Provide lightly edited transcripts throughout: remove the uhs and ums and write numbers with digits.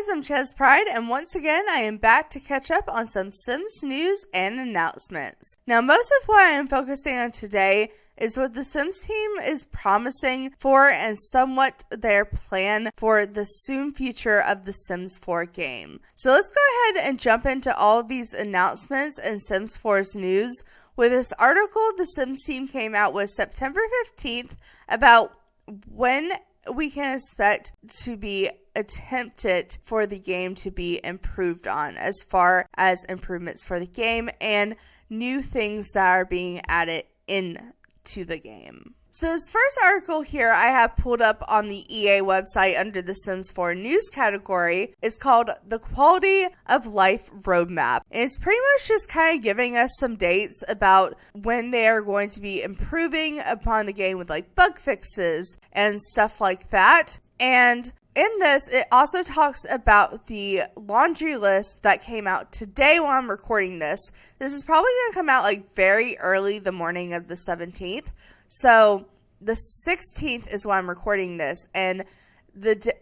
guys, I'm ChezPride, and once again I am back to catch up on some Sims news and announcements. Now, most of what I am focusing on today is what the Sims team is promising for and somewhat their plan for the soon future of the Sims 4 game. So let's go ahead and jump into all of these announcements and Sims 4's news with this article the Sims team came out with September 15th about when we can expect to be attempted for the game to be improved on, as far as improvements for the game and new things that are being added in to the game. So this first article here I have pulled up on the EA website under the Sims 4 news category is called The Quality of Life Roadmap. And it's pretty much just kind of giving us some dates about when they are going to be improving upon the game with like bug fixes and stuff like that. And in this, it also talks about the laundry list that came out today while I'm recording this. This is probably going to come out like very early the morning of the 17th. So the 16th is when I'm recording this, and the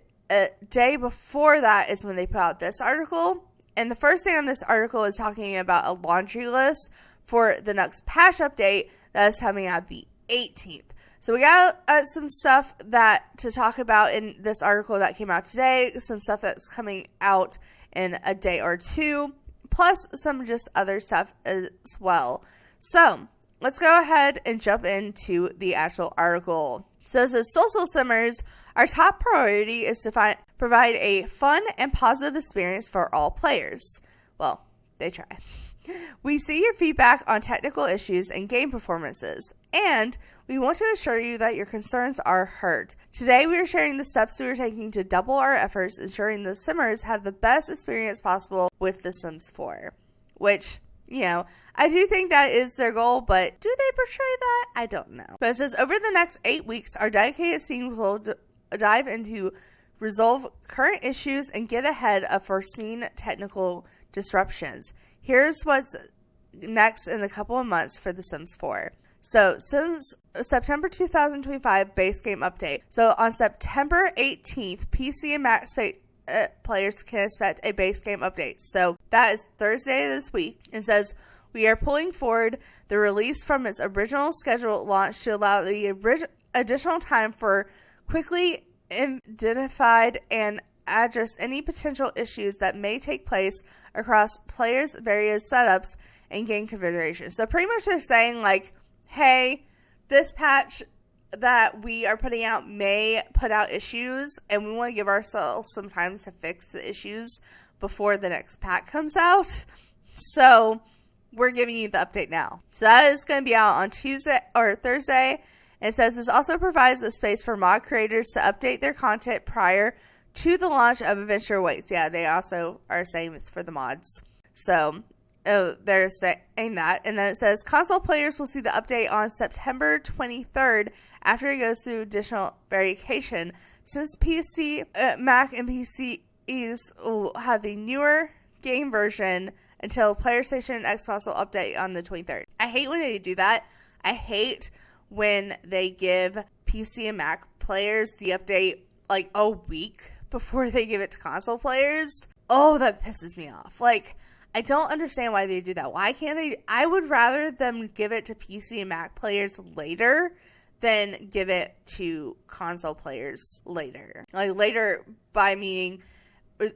day before that is when they put out this article. And the first thing on this article is talking about a laundry list for the next patch update that is coming out the 18th. So we got some stuff that to talk about in this article that came out today, some stuff that's coming out in a day or two, plus some just other stuff as well. So let's go ahead and jump into the actual article. So it says, Social Simmers, our top priority is to provide a fun and positive experience for all players. Well, they try. We see your feedback on technical issues and game performances, and we want to assure you that your concerns are heard. Today, we are sharing the steps we are taking to double our efforts, ensuring the Simmers have the best experience possible with The Sims 4. Which, you know, I do think that is their goal, but do they portray that? I don't know. But it says, over the next 8 weeks, our dedicated team will dive into resolve current issues and get ahead of foreseen technical disruptions. Here's what's next in a couple of months for The Sims 4. So, Sims September 2025 base game update. So, on September 18th, PC and Mac players can expect a base game update. So, that is Thursday this week. It says, we are pulling forward the release from its original scheduled launch to allow the additional time for quickly identified and address any potential issues that may take place across players' various setups and game configurations. So pretty much they're saying like, hey, this patch that we are putting out may put out issues, and we want to give ourselves some time to fix the issues before the next pack comes out. So we're giving you the update now. So that is going to be out on Tuesday or Thursday. It says this also provides a space for mod creators to update their content prior to the launch of Adventure Awaits. Yeah, they also are saying it's for the mods. So they're saying that. And then it says console players will see the update on September 23rd after it goes through additional verification. Since PC, Mac, and PCs will have the newer game version until PlayStation and Xbox will update on the 23rd. I hate when they do that. I hate when they give PC and Mac players the update like a week before they give it to console players. Oh, that pisses me off. Like, I don't understand why they do that. Why can't they? I would rather them give it to PC and Mac players later than give it to console players later. Like, later by meaning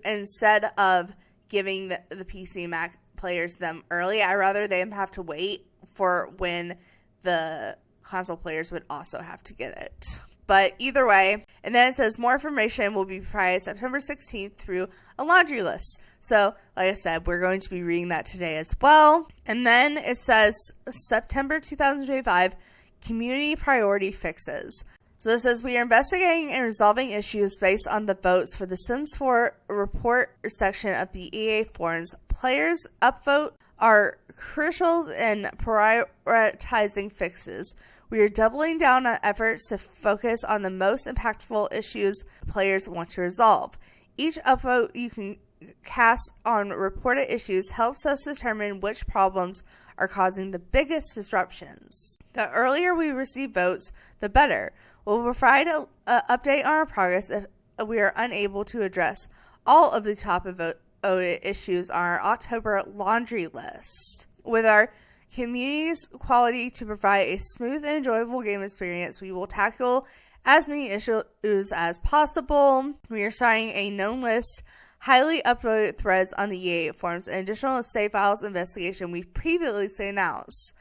instead of giving the PC and Mac players them early, I'd rather them have to wait for when the console players would also have to get it. But either way, and then it says more information will be provided September 16th through a laundry list. So, like I said, we're going to be reading that today as well. And then it says September 2025 community priority fixes. So it says we are investigating and resolving issues based on the votes for the Sims 4 report section of the EA forums. Players upvote are crucial in prioritizing fixes. We are doubling down on efforts to focus on the most impactful issues players want to resolve. Each upvote you can cast on reported issues helps us determine which problems are causing the biggest disruptions. The earlier we receive votes, the better. We'll provide an update on our progress if we are unable to address all of the top voted issues on our October laundry list. With our community's quality to provide a smooth and enjoyable game experience, we will tackle as many issues as possible. We are starting a known list, highly upvoted threads on the EA forums, and additional save files investigation we've previously announced.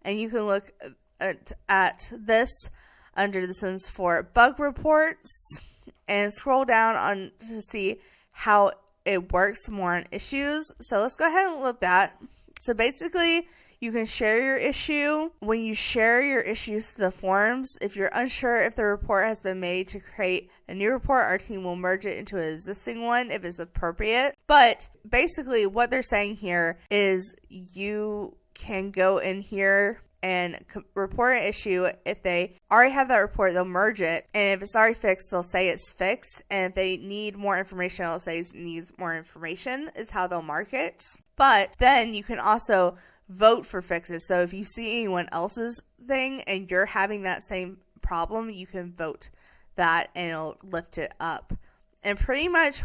And you can look at this under the Sims 4 bug reports and scroll down on to see how it works more on issues. So let's go ahead and look at that. So basically, you can share your issue. When you share your issues to the forums, if you're unsure if the report has been made to create a new report, our team will merge it into an existing one if it's appropriate. But basically, what they're saying here is you can go in here and report an issue. If they already have that report, they'll merge it. And if it's already fixed, they'll say it's fixed. And if they need more information, they'll say it needs more information is how they'll mark it. But then you can also vote for fixes. So if you see anyone else's thing and you're having that same problem, you can vote that and it'll lift it up. And pretty much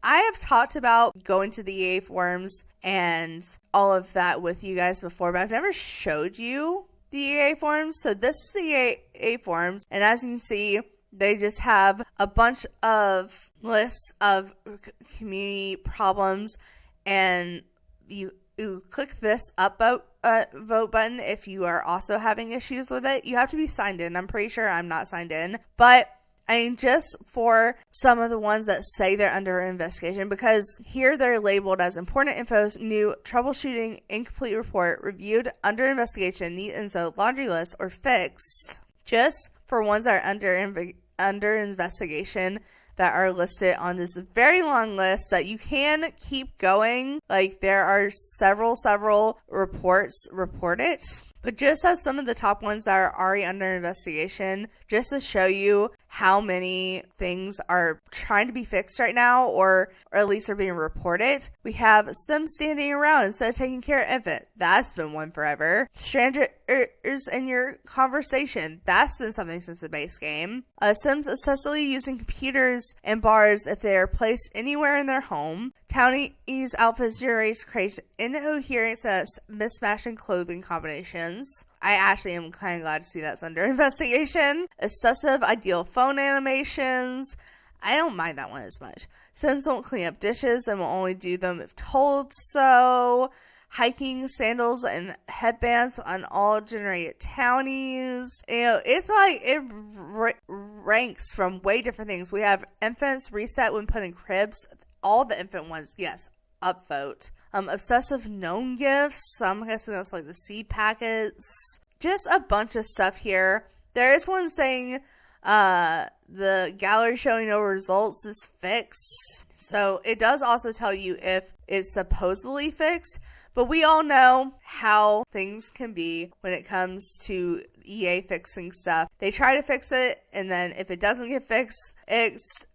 I have talked about going to the EA forums and all of that with you guys before, but I've never showed you the EA forums. So this is the EA forums, and as you can see, they just have a bunch of lists of community problems, and you click this vote button if you are also having issues with it. You have to be signed in. I'm pretty sure I'm not signed in, but I mean, just for some of the ones that say they're under investigation, because here they're labeled as important info, new troubleshooting, incomplete report, reviewed, under investigation, need info, laundry list, or fixed. Just for ones that are under investigation that are listed on this very long list that you can keep going. Like, there are several reports reported. But just as some of the top ones that are already under investigation, just to show you how many things are trying to be fixed right now, or at least are being reported. We have Sims standing around instead of taking care of infant. That's been one forever. Strangers in your conversation. That's been something since the base game. Sims obsessively using computers and bars if they are placed anywhere in their home. Townies outfits generates creates incoherence as mismatching clothing combinations. I actually am kind of glad to see that's under investigation. Excessive ideal phone animations. I don't mind that one as much. Sims won't clean up dishes and will only do them if told so. Hiking sandals and headbands on all generated townies. You know, it's like it ranks from way different things. We have infants reset when put in cribs. All the infant ones, yes, upvote. Obsessive known gifts. I'm guessing that's like the seed packets. Just a bunch of stuff here. There is one saying the gallery showing no results is fixed. So it does also tell you if it's supposedly fixed. But we all know how things can be when it comes to EA fixing stuff. They try to fix it, and then if it doesn't get fixed,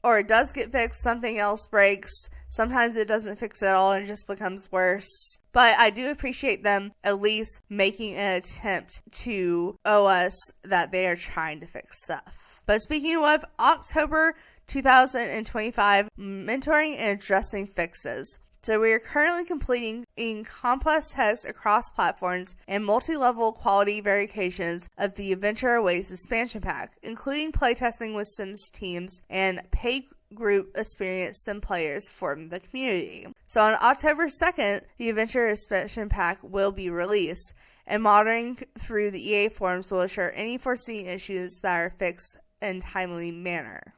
or it does get fixed, something else breaks. Sometimes it doesn't fix it at all and it just becomes worse. But I do appreciate them at least making an attempt to owe us that they are trying to fix stuff. But speaking of October 2025, mentoring and addressing fixes. So we are currently completing complex tests across platforms and multi-level quality verifications of the Adventure Awaits expansion pack, including playtesting with Sims teams and paid group experienced Sim players from the community. So on October 2nd, the Adventure expansion pack will be released, and monitoring through the EA forums will assure any foreseen issues that are fixed in timely manner.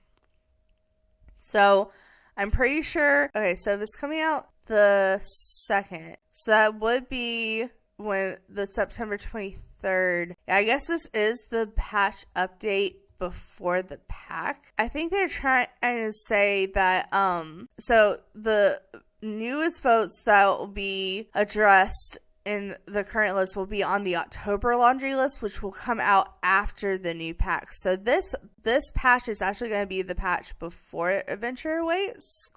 So I'm pretty sure, okay, so this is coming out the 2nd. So that would be when the September 23rd. I guess this is the patch update before the pack. I think they're trying to say that, so the newest votes that will be addressed in the current list will be on the October laundry list, which will come out after the new pack. So this patch is actually going to be the patch before Adventure Awaits, ?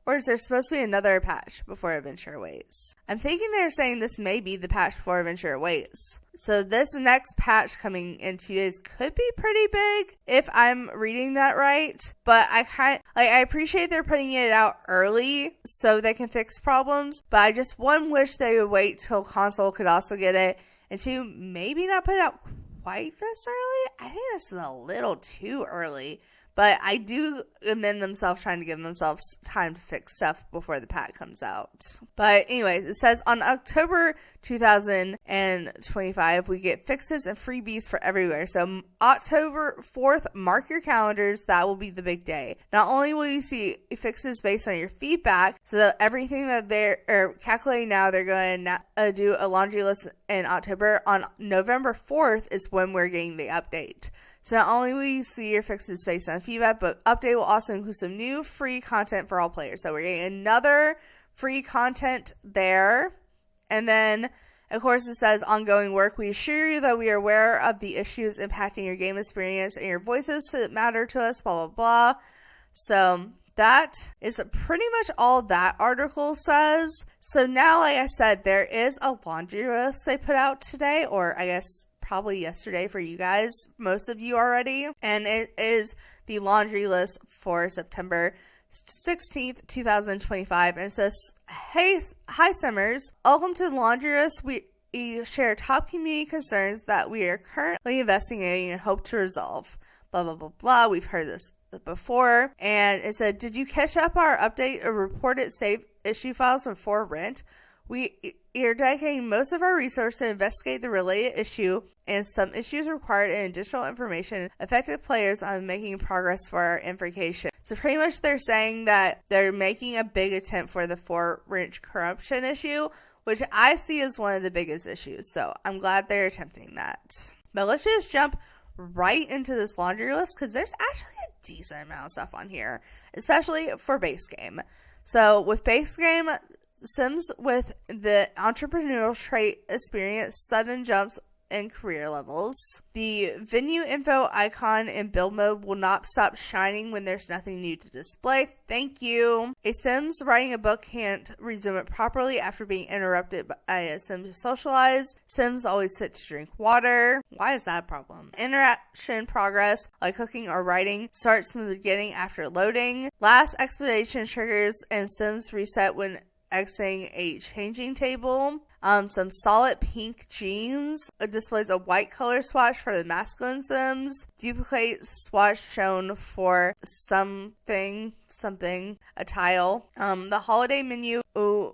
Or is there supposed to be another patch before Adventure Awaits? I'm thinking they're saying this may be the patch before Adventure Awaits. So this next patch coming in 2 days could be pretty big if I'm reading that right. But I appreciate they're putting it out early so they can fix problems. But I just wish they would wait till console could also get it, and 2, maybe not put it out quite this early. I think this is a little too early. But I do commend themselves trying to give themselves time to fix stuff before the patch comes out. But anyways, it says on October 2025, we get fixes and freebies for everywhere. So October 4th, mark your calendars. That will be the big day. Not only will you see fixes based on your feedback, so that everything that they're calculating now, they're going to do a laundry list in October. On November 4th is when we're getting the update. So not only will you see your fixes based on feedback, but update will also include some new free content for all players. So we're getting another free content there. And then, of course, it says ongoing work. We assure you that we are aware of the issues impacting your game experience and your voices that matter to us, blah, blah, blah. So that is pretty much all that article says. So now, like I said, there is a laundry list they put out today, or I guess probably yesterday for you guys, most of you already, and it is the laundry list for September 16th, 2025, and it says, hi Simmers, welcome to the laundry list. We share top community concerns that we are currently investigating and hope to resolve, blah, blah, blah, blah. We've heard this before, and it said, did you catch up our update or reported save issue files from For Rent? We are dedicating most of our resources to investigate the related issue, and some issues required additional information affected players on making progress for our investigation. So pretty much they're saying that they're making a big attempt for the For Rent corruption issue, which I see as one of the biggest issues. So I'm glad they're attempting that. But let's just jump right into this laundry list, because there's actually a decent amount of stuff on here, especially for base game. So with base game, Sims with the entrepreneurial trait experience sudden jumps in career levels. The venue info icon in build mode will not stop shining when there's nothing new to display. Thank you. A Sims writing a book can't resume it properly after being interrupted by a Sim to socialize. Sims always sit to drink water. Why is that a problem? Interaction progress, like cooking or writing, starts from the beginning after loading. Last expedition triggers and Sims reset when exiting a changing table. Some solid pink jeans. It displays a white color swatch for the masculine Sims. Duplicate swatch shown for something, a tile. The holiday menu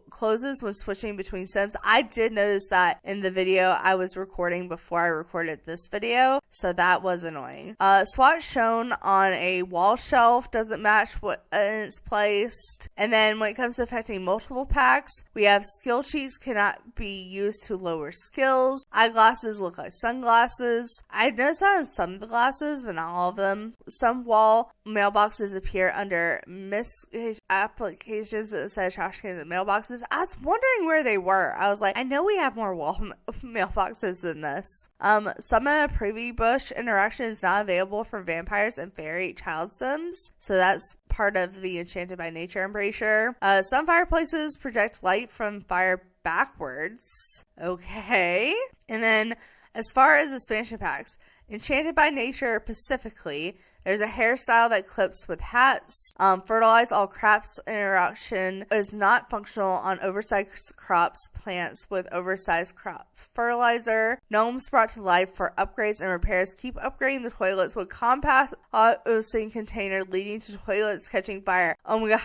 closes when switching between Sims. I did notice that in the video I was recording before I recorded this video, so that was annoying. Swatch shown on a wall shelf doesn't match what it's placed. And then when it comes to affecting multiple packs, we have skill sheets cannot be used to lower skills. Eyeglasses look like sunglasses. I noticed that in some of the glasses, but not all of them. Some wall mailboxes appear under applications instead of trash cans and mailboxes. I was wondering where they were. I was like, I know we have more wall mailboxes than this. Summon a privy bush interaction is not available for vampires and fairy child Sims, so that's part of the Enchanted by Nature, I'm pretty sure. Some fireplaces project light from fire backwards. Okay. And then as far as expansion packs, Enchanted by Nature specifically, there's a hairstyle that clips with hats. Fertilize all crops interaction is not functional on oversized crops plants with oversized crop fertilizer. Gnomes brought to life for upgrades and repairs. Keep upgrading the toilets with compact hot-ocean container leading to toilets catching fire. Oh my god.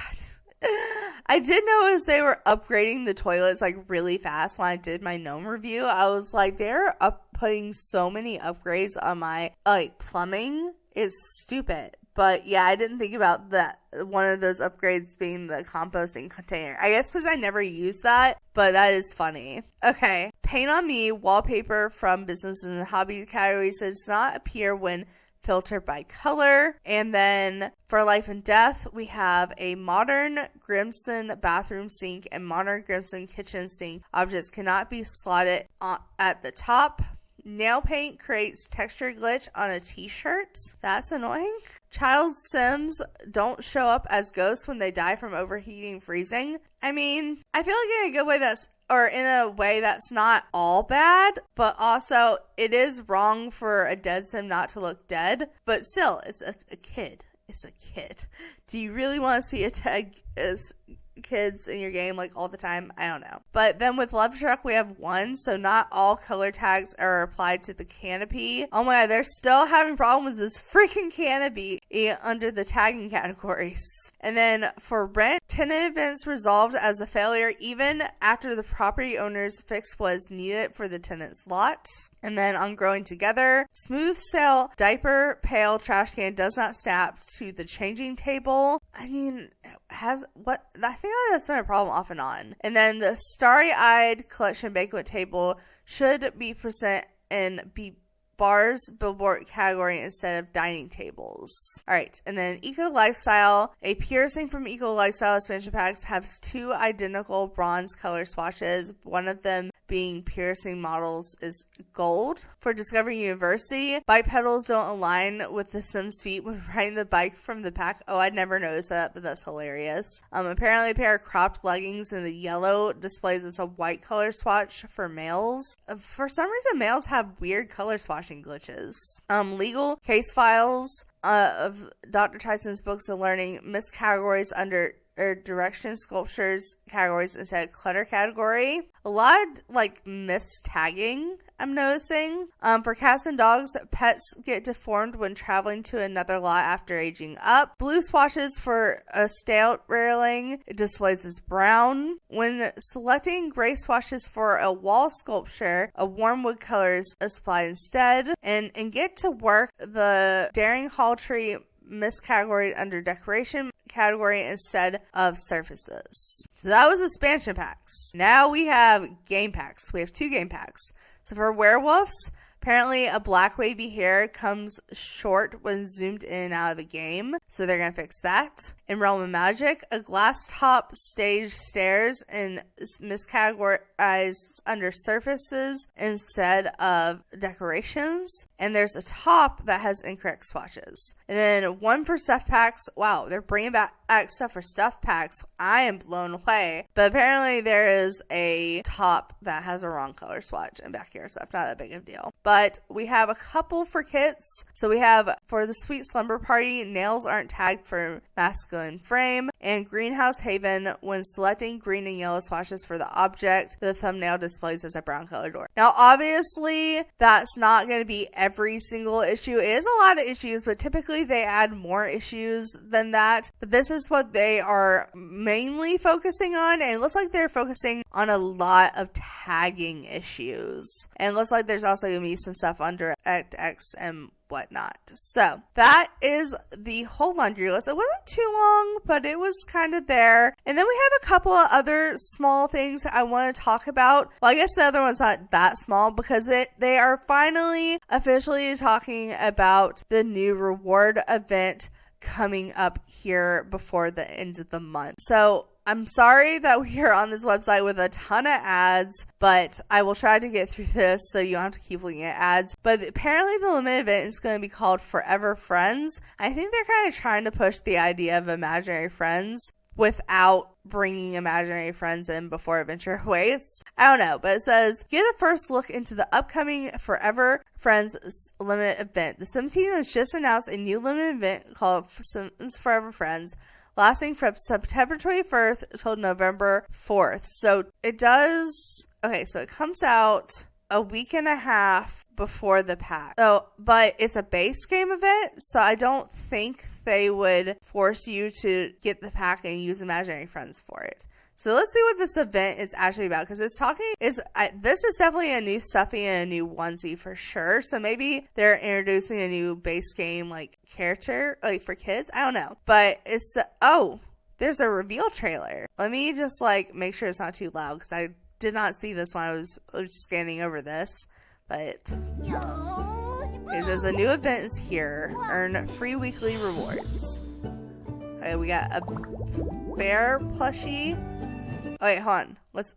I did notice they were upgrading the toilets like really fast when I did my gnome review. I was like, they're putting so many upgrades on my plumbing. It's stupid. But yeah, I didn't think about that. One of those upgrades being the composting container. I guess because I never used that, but that is funny. Okay, Paint on Me wallpaper from business and hobby categories does not appear when filtered by color. And then for Life and Death, we have a modern Grimson bathroom sink and modern Grimson kitchen sink. Objects cannot be slotted at the top. Nail paint creates texture glitch on a t-shirt. That's annoying. Child Sims don't show up as ghosts when they die from overheating freezing. I mean, I feel like in a good way that's or in a way that's not all bad, but also it is wrong for a dead sim not to look dead. But still, it's a kid. It's a kid. Do you really want to see a tag as kids in your game like all the time? I don't know. But then with Love Truck we have 1, so not all color tags are applied to the canopy. Oh my god, they're still having problems with this freaking canopy under the tagging categories. And then for rent, tenant events resolved as a failure even after the property owner's fix was needed for the tenant's lot. And then on Growing Together, smooth sail diaper pail trash can does not snap to the changing table. I mean, I think that's been a problem off and on. And then the Starry-Eyed Collection banquet table should be present in bars billboard category instead of dining tables. Alright, and then Eco Lifestyle. A piercing from Eco Lifestyle expansion packs has 2 identical bronze color swatches. One of them being piercing models is gold. For Discovery University, bike pedals don't align with the Sims' feet when riding the bike from the pack. Oh, I'd never noticed that, but that's hilarious. Apparently a pair of cropped leggings in the yellow displays as a white color swatch for males. For some reason, males have weird color swatching glitches. Legal case files of Dr. Tyson's books of learning missed categories under direction sculptures categories instead of clutter category. A lot of mistagging I'm noticing. For cats and dogs, pets get deformed when traveling to another lot after aging up. Blue swatches for a stout railing, it displays as brown. When selecting gray swatches for a wall sculpture, a warm wood color is applied instead. And Get to Work, the Daring Hall Tree miscategorized under decoration category instead of surfaces. So that was expansion packs. Now we have game packs. We have 2 game packs. So for werewolves, apparently a black wavy hair comes short when zoomed in and out of the game. So they're going to fix that. In Realm of Magic, a glass top stage stairs and miscategorized under surfaces instead of decorations. And there's a top that has incorrect swatches. And then 1 for stuff packs. Wow, they're bringing back stuff for stuff packs. I am blown away. But apparently there is a top that has a wrong color swatch and backyard stuff. Not that big of a deal. But we have a couple for kits. So we have for the Sweet Slumber Party, nails aren't tagged for masculine frame. And Greenhouse Haven, when selecting green and yellow swatches for the object, the thumbnail displays as a brown color door. Now obviously that's not going to be every single issue. It is a lot of issues, but typically they add more issues than that. But this is what they are mainly focusing on, and it looks like they're focusing on a lot of tagging issues. And it looks like there's also going to be some stuff under X and whatnot. So that is the whole laundry list. It wasn't too long, but it was kind of there. And then we have a couple of other small things I want to talk about. Well, I guess the other one's not that small because they are finally officially talking about the new reward event coming up here before the end of the month. So I'm sorry that we are on this website with a ton of ads, but I will try to get through this so you don't have to keep looking at ads. But apparently the limited event is going to be called Forever Friends. I think they're kind of trying to push the idea of imaginary friends without bringing imaginary friends in before Adventure Awaits. I don't know, but it says, get a first look into the upcoming Forever Friends limited event. The Sims team has just announced a new limited event called Sims Forever Friends, lasting from September 21st till November 4th. So it comes out a week and a half before the pack. But it's a base game event, so I don't think they would force you to get the pack and use imaginary friends for it. So let's see what this event is actually about, because this is definitely a new stuffy and a new onesie for sure. So maybe they're introducing a new base game character for kids. I don't know, but there's a reveal trailer. Let me just make sure it's not too loud because I did not see this when I was scanning over this. But it says a new event is here. Earn free weekly rewards. Okay, we got a bear plushie. Oh, wait, hold on. Let's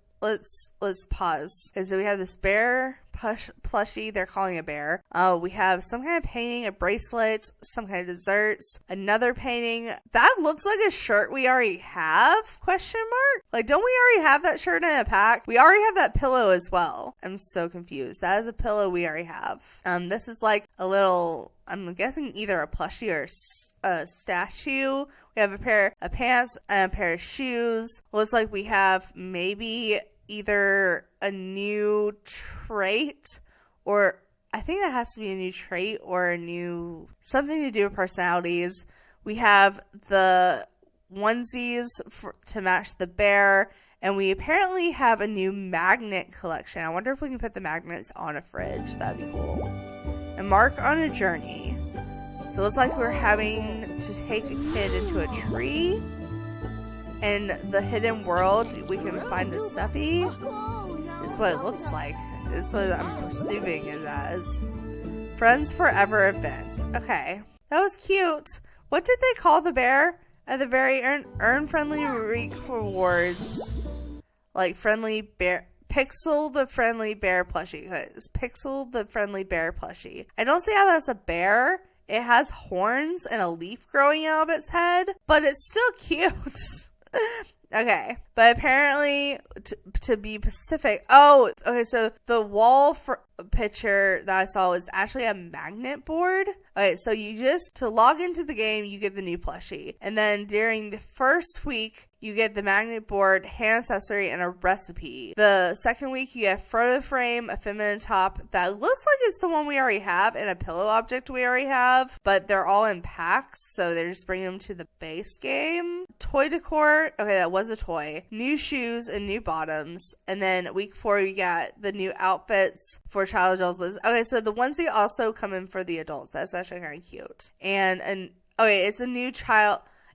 pause. Okay, so we have this bear plushie they're calling a bear. We have some kind of painting, a bracelet, some kind of desserts, another painting. That looks like a shirt we already have, question mark? Like, don't we already have that shirt in a pack? We already have that pillow as well. I'm so confused. That is a pillow we already have. This is like a little, I'm guessing either a plushie or a statue. We have a pair of pants and a pair of shoes. Looks like we have maybe either a new trait, or I think that has to be a new trait or a new something to do with personalities. We have the onesies to match the bear, and we apparently have a new magnet collection. I wonder if we can put the magnets on a fridge. That'd be cool. And mark on a journey. So it looks like we're having to take a kid into a tree. In the hidden world, we can find a stuffy. This is what it looks like. This is what I'm perceiving it as. Friends Forever event. Okay. That was cute. What did they call the bear? At the very earn friendly rewards. Like friendly bear. Pixel the friendly bear plushie. Pixel the friendly bear plushie. I don't see how that's a bear. It has horns and a leaf growing out of its head. But it's still cute. Okay, but apparently, to be specific, okay, so the wall picture that I saw was actually a magnet board. Okay, so to log into the game, you get the new plushie. And then during the first week, you get the magnet board, hand accessory, and a recipe. The second week, you get a photo frame, a feminine top that looks like it's the one we already have, and a pillow object we already have, but they're all in packs, so they're just bringing them to the base game. Toy decor, okay, that was a toy. New shoes and new bottoms. And then week 4, we got the new outfits for child adults. Okay, so the onesie also come in for the adults. That's actually kind of cute. And okay, it's a new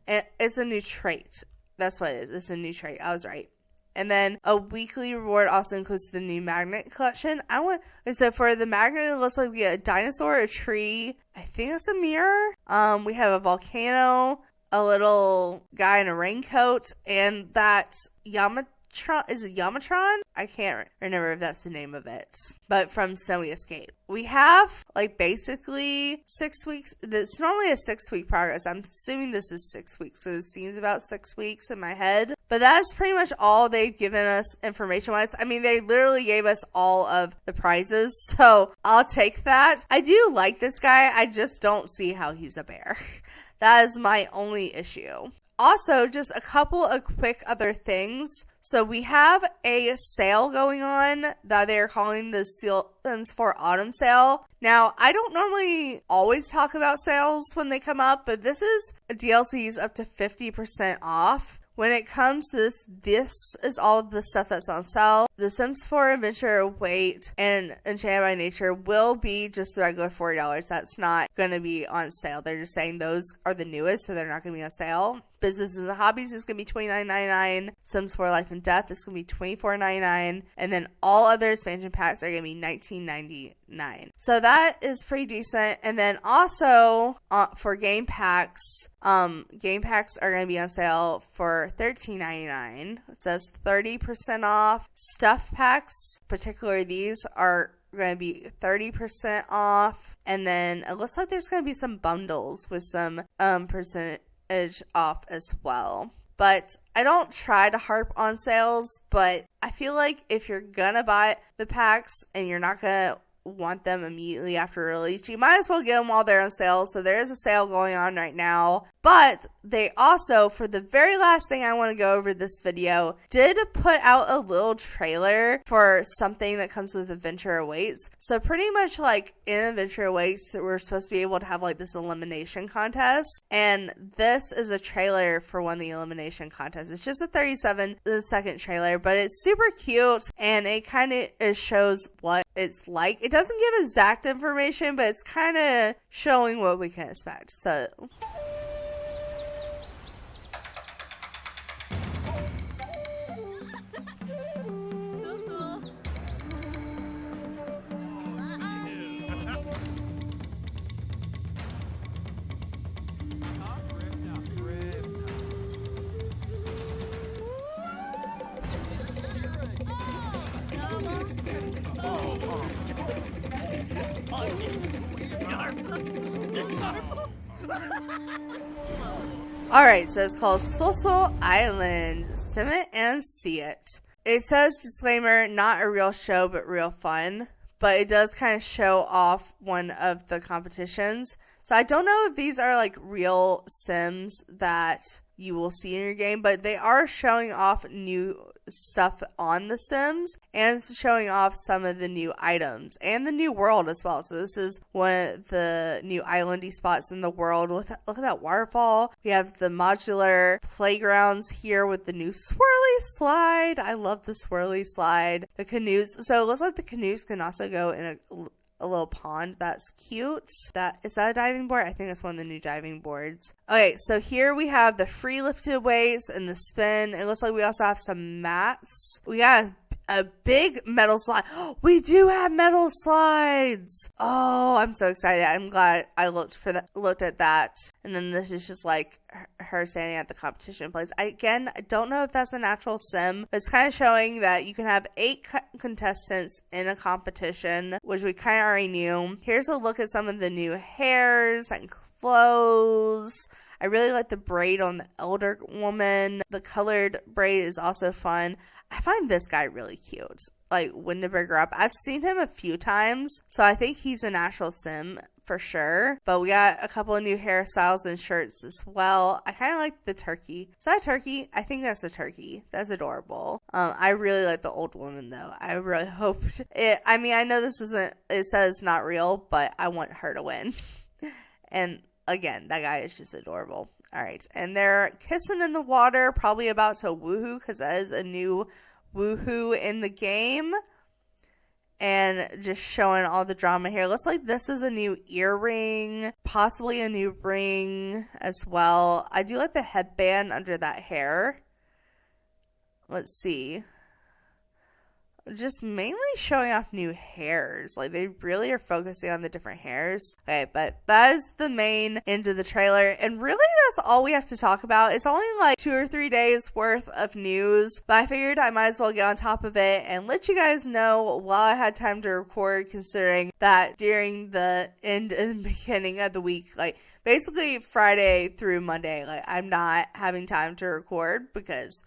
it's a new trait. That's what it is. It's a new trait. I was right. And then a weekly reward also includes the new magnet collection. So for the magnet, it looks like we get a dinosaur, a tree. I think it's a mirror. We have a volcano, a little guy in a raincoat, and that's is it Yamatron? I can't remember if that's the name of it. But from Snowy Escape. We have, basically 6 weeks. It's normally a 6-week progress. I'm assuming this is 6 weeks, so it seems about 6 weeks in my head. But that's pretty much all they've given us information-wise. I mean, they literally gave us all of the prizes, so I'll take that. I do like this guy. I just don't see how he's a bear. That is my only issue. Also, just a couple of quick other things. So we have a sale going on that they're calling the Sims 4 Autumn Sale. Now, I don't normally always talk about sales when they come up, but this is DLCs up to 50% off. When it comes to this is all of the stuff that's on sale. The Sims 4 Adventure Await and Enchanted by Nature will be just the regular $40. That's not going to be on sale. They're just saying those are the newest, so they're not going to be on sale. Businesses and Hobbies is going to be $29.99. Sims 4 Life and Death is going to be $24.99. And then all other expansion packs are going to be $19.99. So that is pretty decent. And then also for game packs are going to be on sale for $13.99. It says 30% off. Stuff packs, particularly these, are going to be 30% off. And then it looks like there's going to be some bundles with some percentage off as well. But I don't try to harp on sales, but I feel like if you're gonna buy the packs and you're not gonna want them immediately after release, you might as well get them while they're on sale. So there is a sale going on right now. But they also, for the very last thing I want to go over this video, did put out a little trailer for something that comes with Adventure Awaits. So pretty much in Adventure Awaits, we're supposed to be able to have this elimination contest. And this is a trailer for one of the elimination contests. It's just a 37-second trailer, but it's super cute. And it kind of shows what it's like. It doesn't give exact information, but it's kind of showing what we can expect. So Alright, so it's called Social Island. Sim it and see it. It says, disclaimer, not a real show, but real fun. But it does kind of show off one of the competitions. So I don't know if these are like real Sims that you will see in your game, but they are showing off new stuff on the Sims and showing off some of the new items and the new world as well. So this is one of the new islandy spots in the world. Look at that waterfall. We have the modular playgrounds here with the new swirly slide. I love the swirly slide. The canoes. So it looks like the canoes can also go in a little pond. That's cute. Is that a diving board? I think it's one of the new diving boards. Okay, so here we have the free lifted weights and the spin. It looks like we also have some mats. We got a big metal slide. We do have metal slides. Oh, I'm so excited. I'm glad I looked at that. And then this is just like her standing at the competition place. I don't know if that's a natural sim, but it's kind of showing that you can have 8 contestants in a competition, which we kind of already knew. Here's a look at some of the new hairs and clothes. I really like the braid on the elder woman. The colored braid is also fun. I find this guy really cute, like Windenberger up. I've seen him a few times, so I think he's a natural sim for sure. But we got a couple of new hairstyles and shirts as well. I kind of like the turkey. Is that a turkey? I think that's a turkey. That's adorable. I really like the old woman though. I really hope it. I mean, I know this isn't. It says not real, but I want her to win. And again, that guy is just adorable. All right, and they're kissing in the water, probably about to woohoo, because that is a new woohoo in the game. And just showing all the drama here. Looks like this is a new earring, possibly a new ring as well. I do like the headband under that hair. Let's see. Just mainly showing off new hairs. Like, they really are focusing on the different hairs. Okay, but that is the main end of the trailer. And really, that's all we have to talk about. It's only like 2 or 3 days worth of news. But I figured I might as well get on top of it and let you guys know while I had time to record, considering that during the end and beginning of the week, like, basically Friday through Monday, like, I'm not having time to record because,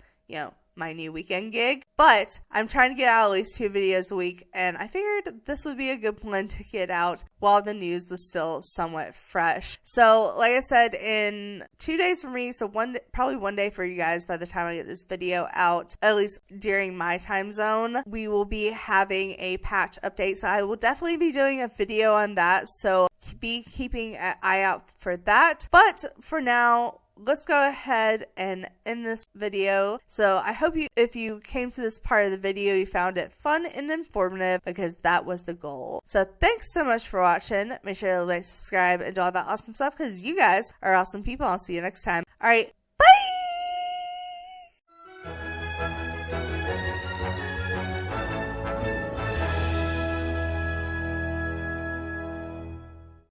my new weekend gig, but I'm trying to get out at least 2 videos a week, and I figured this would be a good one to get out while the news was still somewhat fresh. So like I said, in 2 days for me, so probably 1 day for you guys by the time I get this video out, at least during my time zone, we will be having a patch update. So I will definitely be doing a video on that, so be keeping an eye out for that. But for now, let's go ahead and end this video. So I hope if you came to this part of the video, you found it fun and informative, because that was the goal. So thanks so much for watching. Make sure to like, subscribe, and do all that awesome stuff, because you guys are awesome people. I'll see you next time. All right,